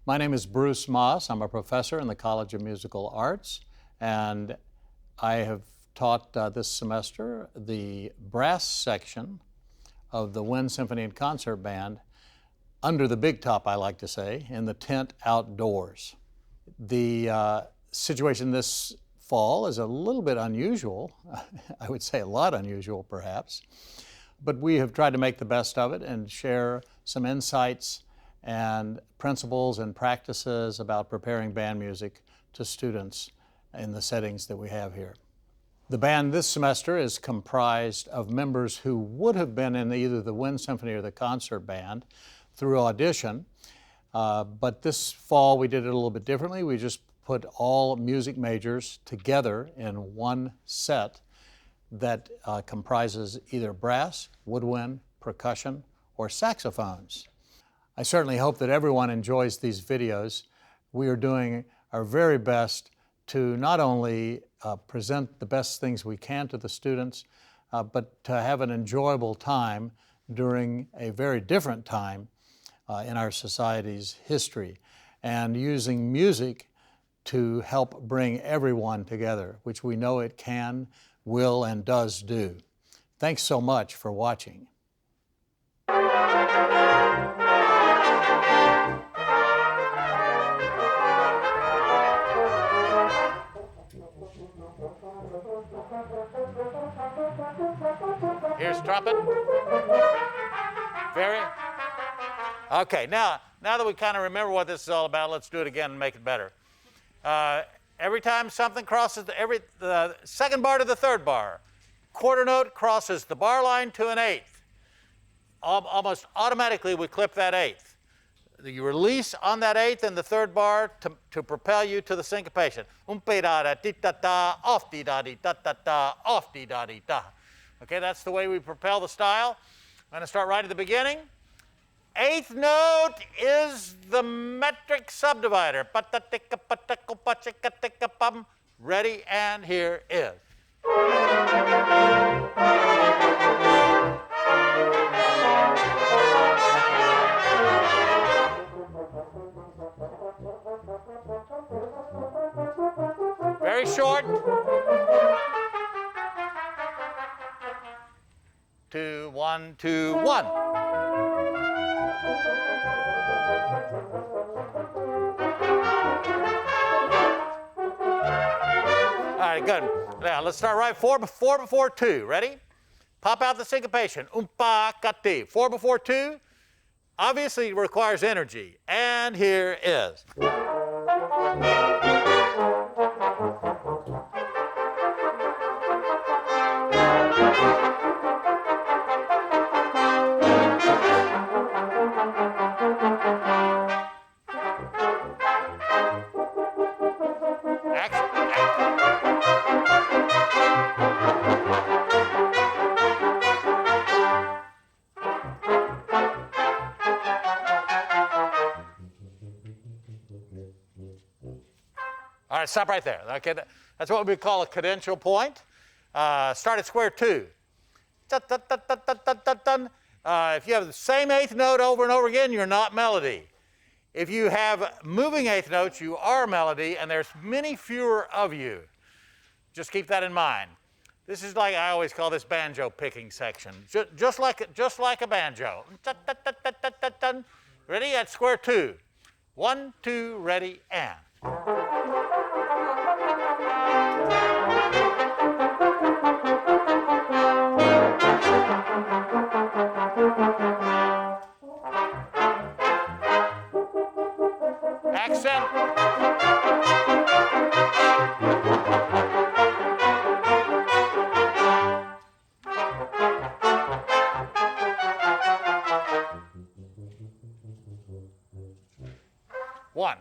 My name is Bruce Moss. I'm a professor in the College of Musical Arts, and I have taught this semester the brass section of the Wind Symphony and Concert Band under the big top, I like to say, in the tent outdoors. The situation this fall is a little bit unusual. I would say a lot unusual, perhaps. But we have tried to make the best of it and share some insights and principles and practices about preparing band music to students in the settings that we have here. The band this semester is comprised of members who would have been in either the Wind Symphony or the concert band through audition, but this fall we did it a little bit differently. We just put all music majors together in one set that comprises either brass, woodwind, percussion, or saxophones. I certainly hope that everyone enjoys these videos. We are doing our very best to not only present the best things we can to the students, but to have an enjoyable time during a very different time in our society's history, and using music to help bring everyone together, which we know it can, will, and does do. Thanks so much for watching. Here's trumpet. Very. Okay, now that we kind of remember what this is all about, let's do it again and make it better. Every time something crosses the second bar to the third bar, quarter note crosses the bar line to an eighth. Almost automatically we clip that eighth. You release on that eighth in the third bar to propel you to the syncopation. Um-pe-da-da-dee-da-da, off-dee-da-dee-da-da-da, off-dee-da-dee-da. Okay, that's the way we propel the style. I'm going to start right at the beginning. Eighth note is the metric subdivider. Ready, and here is. Very short. 2, 1, 2, 1. All right, good. Now let's start right. 4 before 2. Ready? Pop out the syncopation. Um-pa-ka-ti. 4 before 2 obviously requires energy. And here is. All right, stop right there. Okay, that's what we call a cadential point. Start at square 2. If you have the same eighth note over and over again, you're not melody. If you have moving eighth notes, you are melody, and there's many fewer of you. Just keep that in mind. This is like, I always call this banjo picking section, just like a banjo. Ready? At square 2. 1, 2, ready, and. Accent. One.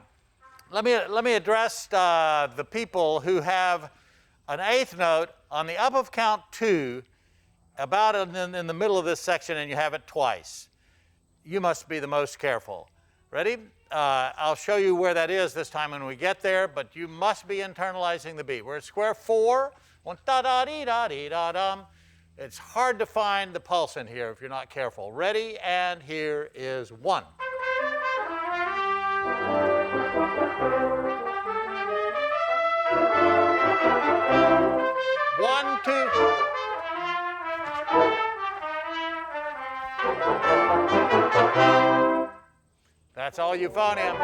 Let me address the people who have an eighth note on the up of count 2, about in the middle of this section, and you have it twice. You must be the most careful. Ready? I'll show you where that is this time when we get there, but you must be internalizing the beat. We're at square 4. It's hard to find the pulse in here if you're not careful. Ready? And here is 1. 1, 2. That's all euphonium.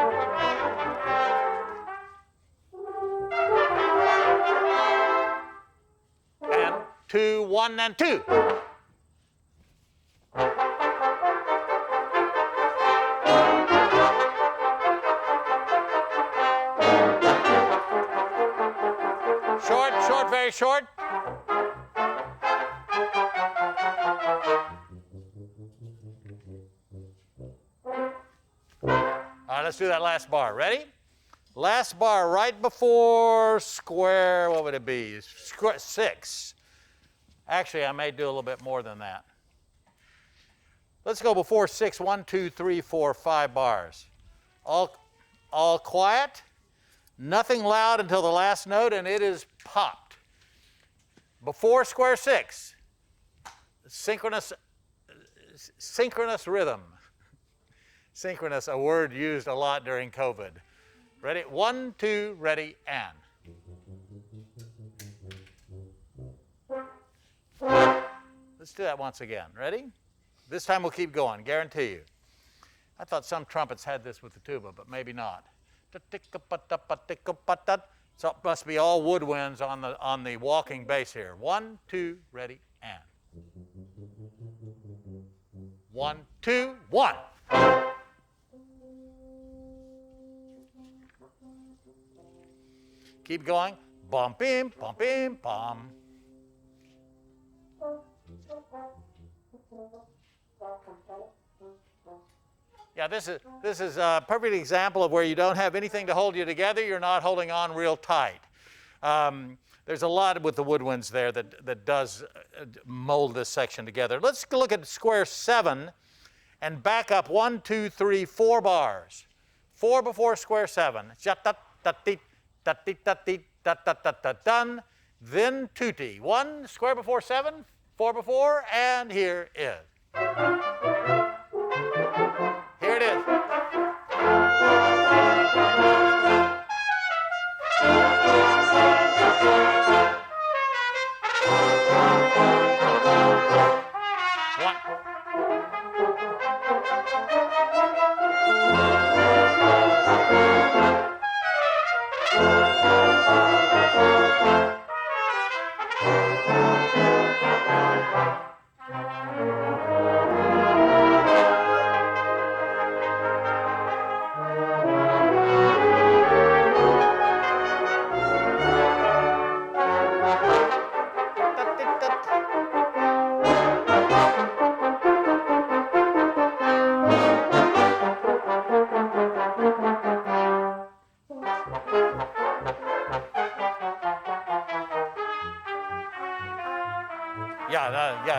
And 2, 1, and 2. Short, short, very short. All right, let's do that last bar. Ready? Last bar right before square, what would it be? Square 6. Actually, I may do a little bit more than that. Let's go before 6. 1, 2, 3, 4, 5 bars. All quiet. Nothing loud until the last note, and it is popped. Before square 6. Synchronous rhythm. Synchronous, a word used a lot during COVID. Ready? 1, 2, ready, and. Let's do that once again. Ready? This time we'll keep going, guarantee you. I thought some trumpets had this with the tuba, but maybe not. So it must be all woodwinds on the walking bass here. 1, 2, ready, and. 1, 2, 1. Keep going. Bum, bim, bum. Yeah, this is a perfect example of where you don't have anything to hold you together. You're not holding on real tight. There's a lot with the woodwinds there that does mold this section together. Let's look at square 7 and back up 1, 2, 3, 4 bars. 4 before square 7. Done. Then tutti. 1 square before 7, 4 before, and here is. Here it is. One.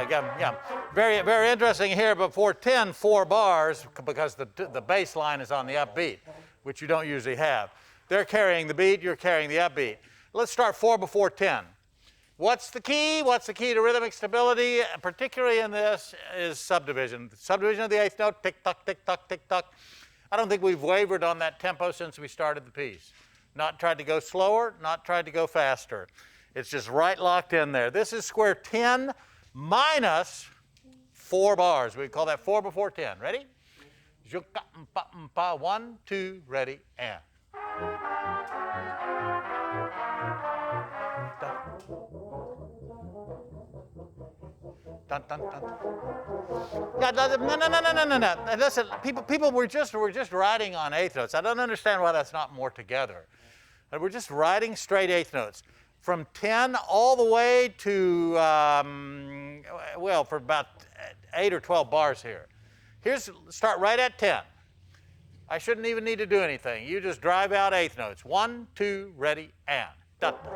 Yeah. Very, very interesting here. Before 10, 4 bars, because the bass line is on the upbeat, which you don't usually have. They're carrying the beat, you're carrying the upbeat. Let's start 4 before 10. What's the key? What's the key to rhythmic stability? Particularly in this is subdivision. Subdivision of the 8th note, tick-tock, tick-tock, tick-tock. I don't think we've wavered on that tempo since we started the piece. Not tried to go slower, not tried to go faster. It's just right locked in there. This is square 10 minus 4 bars. We call that 4 before 10. Ready? 1, 2, ready, and. Dun, dun, dun. Yeah, no. Listen, people were just riding on 8th notes. I don't understand why that's not more together. We're just riding straight 8th notes. From 10 all the way to, for about 8 or 12 bars here. Start right at 10. I shouldn't even need to do anything. You just drive out 8th notes. 1, 2, ready, and. Dun, dun.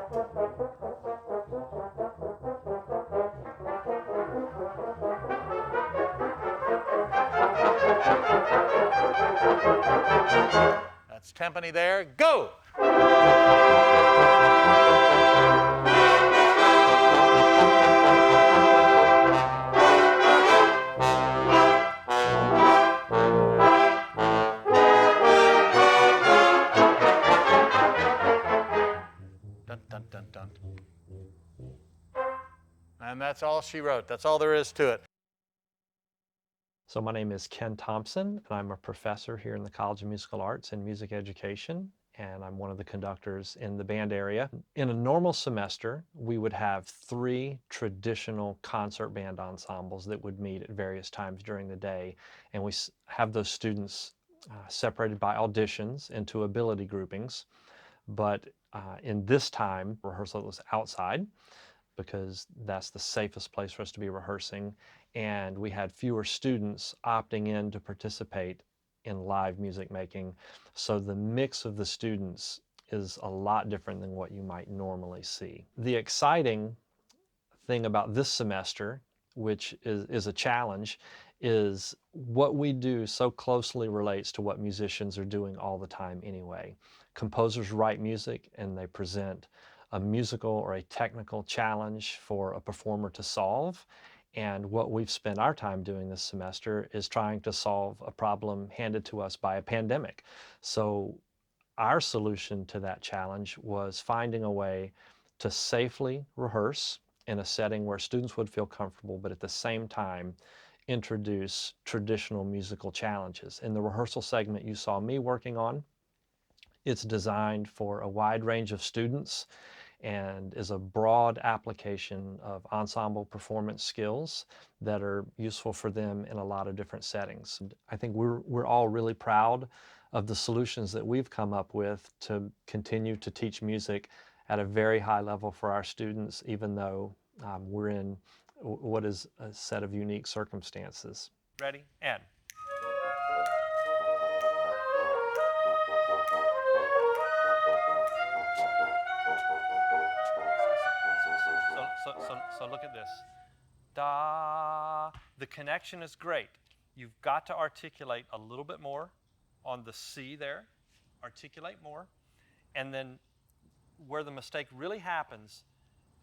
That's timpani there. Go! that's all she wrote. That's all there is to it. So my name is Ken Thompson, and I'm a professor here in the College of Musical Arts and Music Education, and I'm one of the conductors in the band area. In a normal semester, we would have 3 traditional concert band ensembles that would meet at various times during the day, and we have those students separated by auditions into ability groupings. But in this time, rehearsal was outside, because that's the safest place for us to be rehearsing, and we had fewer students opting in to participate in live music making. So the mix of the students is a lot different than what you might normally see. The exciting thing about this semester, which is a challenge, is what we do so closely relates to what musicians are doing all the time anyway. Composers write music and they present a musical or a technical challenge for a performer to solve. And what we've spent our time doing this semester is trying to solve a problem handed to us by a pandemic. So our solution to that challenge was finding a way to safely rehearse in a setting where students would feel comfortable, but at the same time introduce traditional musical challenges. In the rehearsal segment you saw me working on, it's designed for a wide range of students and is a broad application of ensemble performance skills that are useful for them in a lot of different settings. I think we're all really proud of the solutions that we've come up with to continue to teach music at a very high level for our students, even though we're in what is a set of unique circumstances. Ready, and. So look at this. Da. The connection is great. You've got to articulate a little bit more on the C there. Articulate more. And then where the mistake really happens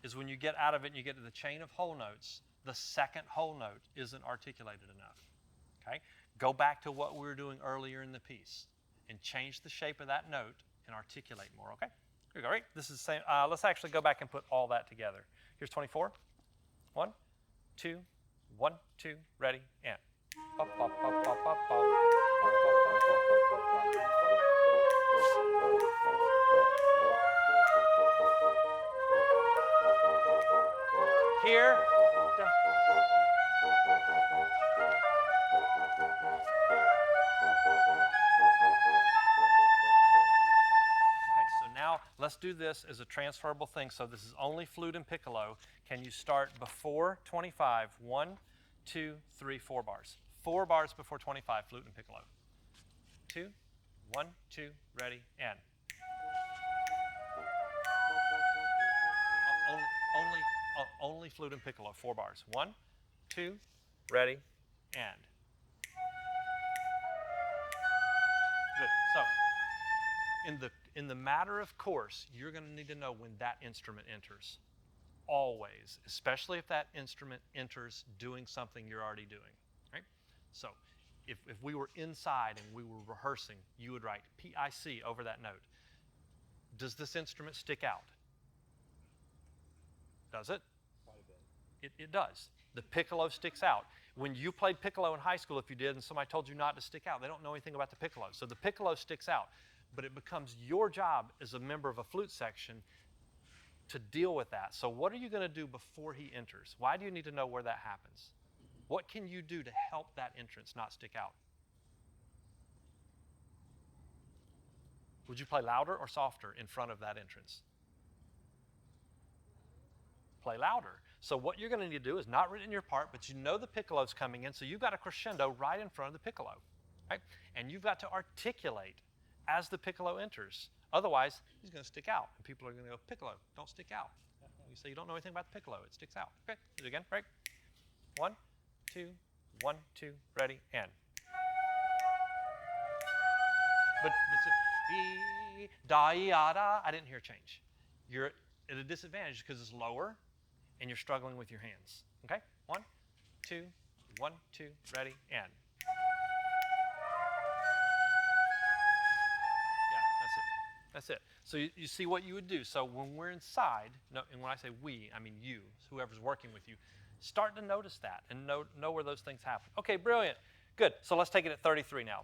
is when you get out of it and you get to the chain of whole notes, the second whole note isn't articulated enough. Okay? Go back to what we were doing earlier in the piece and change the shape of that note and articulate more. Okay? Here we go. Right? This is the same. Let's actually go back and put all that together. Here's 24. 1, 2, 1, 2, ready, and. Here. Now, let's do this as a transferable thing. So this is only flute and piccolo. Can you start before 25? 1, 2, 3, 4 bars. 4 bars before 25, flute and piccolo. 2, 1, 2, ready, and. Only flute and piccolo, 4 bars. 1, 2, ready, and. Good. So, in the matter of course, you're going to need to know when that instrument enters. Always, especially if that instrument enters doing something you're already doing. Right? So if we were inside and we were rehearsing, you would write P-I-C over that note. Does this instrument stick out? Does it? Quite a bit. It does. The piccolo sticks out. When you played piccolo in high school, if you did, and somebody told you not to stick out, they don't know anything about the piccolo. So the piccolo sticks out. But it becomes your job as a member of a flute section to deal with that. So what are you going to do before he enters? Why do you need to know where that happens? What can you do to help that entrance not stick out? Would you play louder or softer in front of that entrance? Play louder. So what you're going to need to do is not written in your part, but you know the piccolo's coming in, so you've got a crescendo right in front of the piccolo. Right? And you've got to articulate as the piccolo enters. Otherwise, he's going to stick out. And people are going to go, piccolo, don't stick out. You say you don't know anything about the piccolo. It sticks out. Okay, do it again. Right? 1, 2, 1, 2, ready, and. But da, ya, da, I didn't hear change. You're at a disadvantage because it's lower and you're struggling with your hands. Okay? 1, 2, 1, 2, ready, and. That's That's it. So you see what you would do. So when we're inside, no, and when I say we, I mean you, whoever's working with you, start to notice that and know where those things happen. Okay, brilliant. Good. So let's take it at 33 now.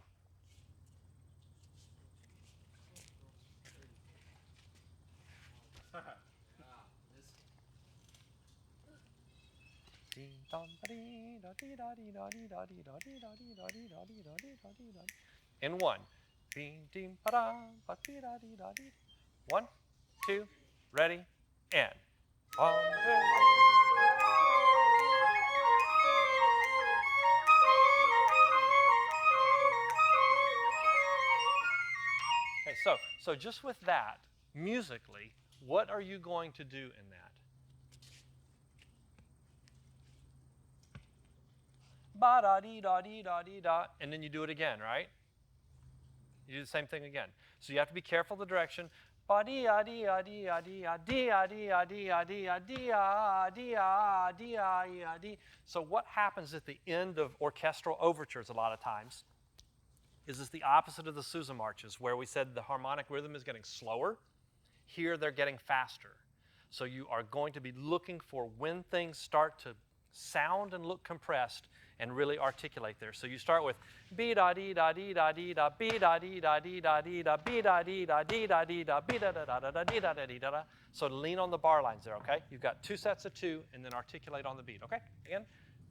In one. 1, 2, ready, and. Okay, so just with that, musically, what are you going to do in that? Ba-da-dee-da-dee-da-dee-da, and then you do it again, right? You do the same thing again. So you have to be careful of the direction. So what happens at the end of orchestral overtures a lot of times is it's the opposite of the Sousa marches, where we said the harmonic rhythm is getting slower. Here they're getting faster. So you are going to be looking for when things start to sound and look compressed and really articulate there. So you start with be da dee da dee da dee da be da dee da dee da dee da be da dee da dee da dee da be da da da da da dee da da dee da da. So lean on the bar lines there, okay? You've got 2 sets of 2 and then articulate on the beat, okay? Again,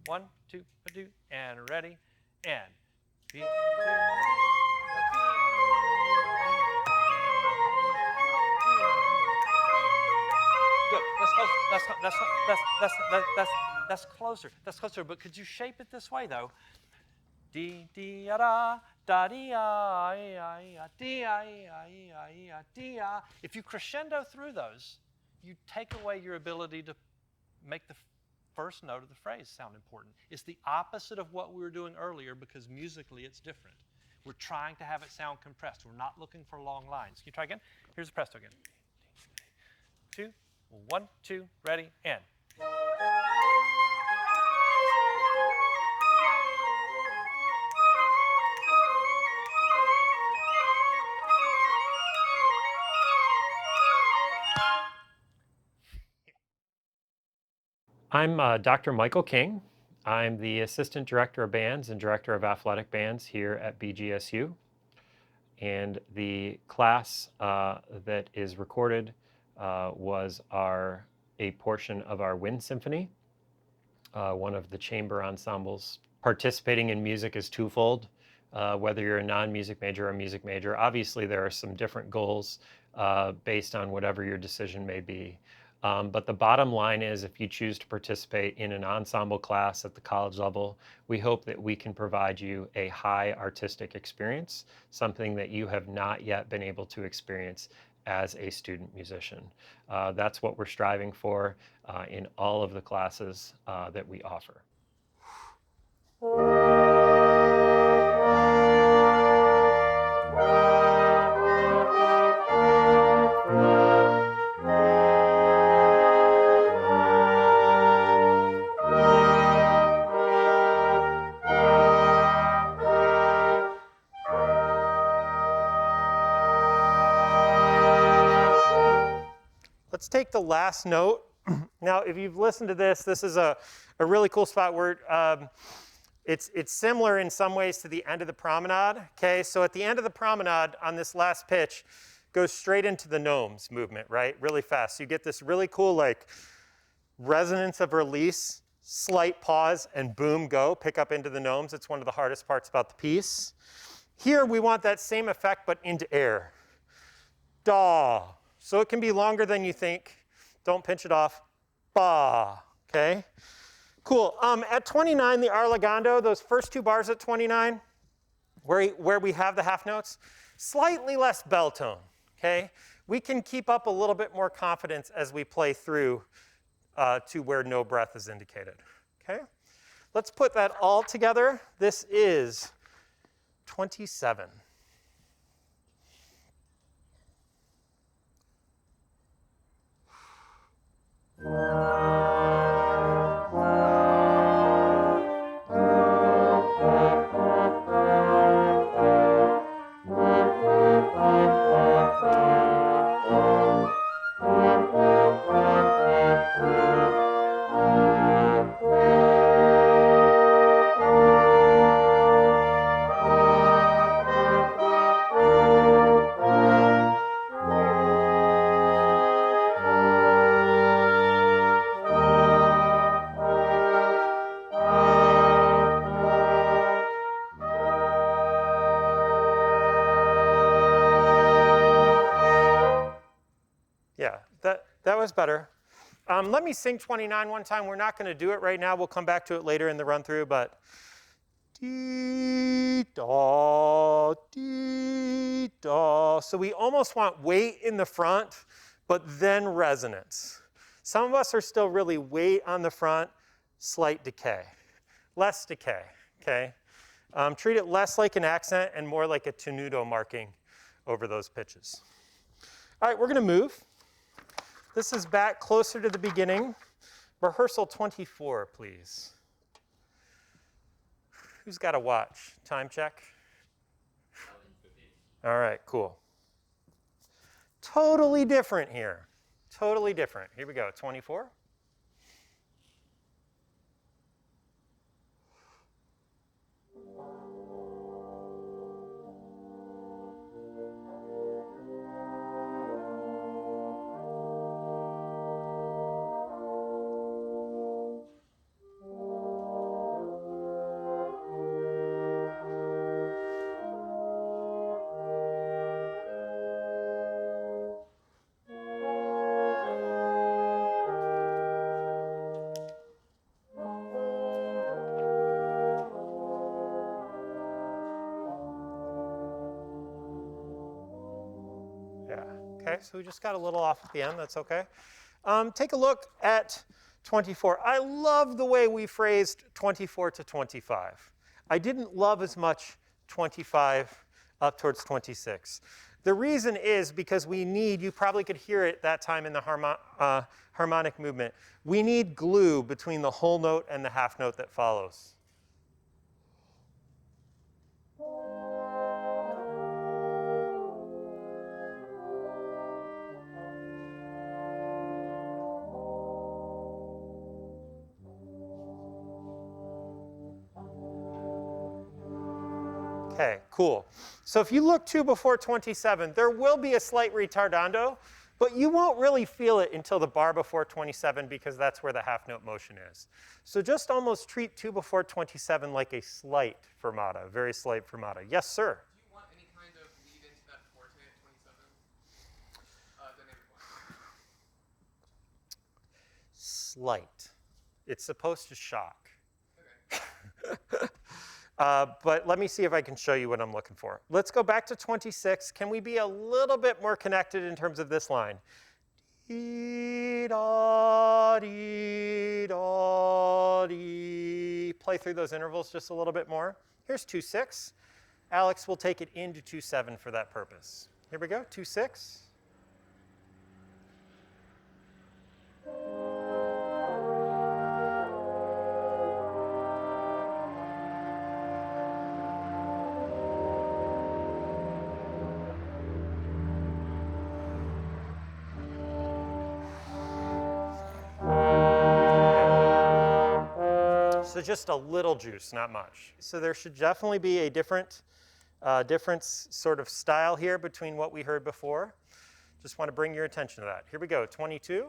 1, 2, 2, and ready, and beat, 2. Good. That's closer. That's closer. But could you shape it this way though? Dee dee da da dee ah dee dee ah. If you crescendo through those, you take away your ability to make the first note of the phrase sound important. It's the opposite of what we were doing earlier because musically it's different. We're trying to have it sound compressed. We're not looking for long lines. Can you try again? Here's the presto again. 2. 1, 2, ready, and. I'm Dr. Michael King. I'm the Assistant Director of Bands and Director of Athletic Bands here at BGSU. And the class that is recorded was a portion of our Wind Symphony, one of the chamber ensembles. Participating in music is twofold, whether you're a non-music major or a music major. Obviously, there are some different goals based on whatever your decision may be. But the bottom line is if you choose to participate in an ensemble class at the college level, we hope that we can provide you a high artistic experience, something that you have not yet been able to experience as a student musician. That's what we're striving for in all of the classes that we offer. Let's take the last note. Now, if you've listened to this, this is a really cool spot where it's similar in some ways to the end of the promenade. Okay, so at the end of the promenade on this last pitch, goes straight into the gnomes movement, right? Really fast. So you get this really cool like resonance of release, slight pause, and boom, go, pick up into the gnomes. It's one of the hardest parts about the piece. Here we want that same effect, but into air. Da. So it can be longer than you think. Don't pinch it off. Ba. Okay? Cool. At 29, the arligando, those first 2 bars at 29, where we have the half notes, slightly less bell tone. Okay? We can keep up a little bit more confidence as we play through to where no breath is indicated. Okay? Let's put that all together. This is 27. That was better. Let me sing 29 one time. We're not going to do it right now. We'll come back to it later in the run-through, but dee, da, dee, da. So we almost want weight in the front, but then resonance. Some of us are still really weight on the front, slight decay. Less decay, okay? Treat it less like an accent and more like a tenuto marking over those pitches. All right, we're going to move. This is back closer to the beginning. Rehearsal 24, please. Who's got a watch? Time check? All right, cool. Totally different here. Totally different. Here we go, 24. Okay, so we just got a little off at the end, that's okay. Take a look at 24. I love the way we phrased 24 to 25. I didn't love as much 25 up towards 26. The reason is because we need, you probably could hear it that time in the harmonic movement, we need glue between the whole note and the half note that follows. Okay, cool. So if you look 2 before 27, there will be a slight retardando, but you won't really feel it until the bar before 27 because that's where the half note motion is. So just almost treat 2 before 27 like a slight fermata, very slight fermata. Yes, sir? Do you want any kind of lead into that forte at 27? Dynamic line. Slight. It's supposed to shock. Okay. But let me see if I can show you what I'm looking for. Let's go back to 26. Can we be a little bit more connected in terms of this line? Dee, da, dee, da, dee. Play through those intervals just a little bit more. Here's 2-6. Alex will take it into 2-7 for that purpose. Here we go, 2-6. So just a little juice, not much. So there should definitely be a different sort of style here between what we heard before. Just want to bring your attention to that. Here we go, 22.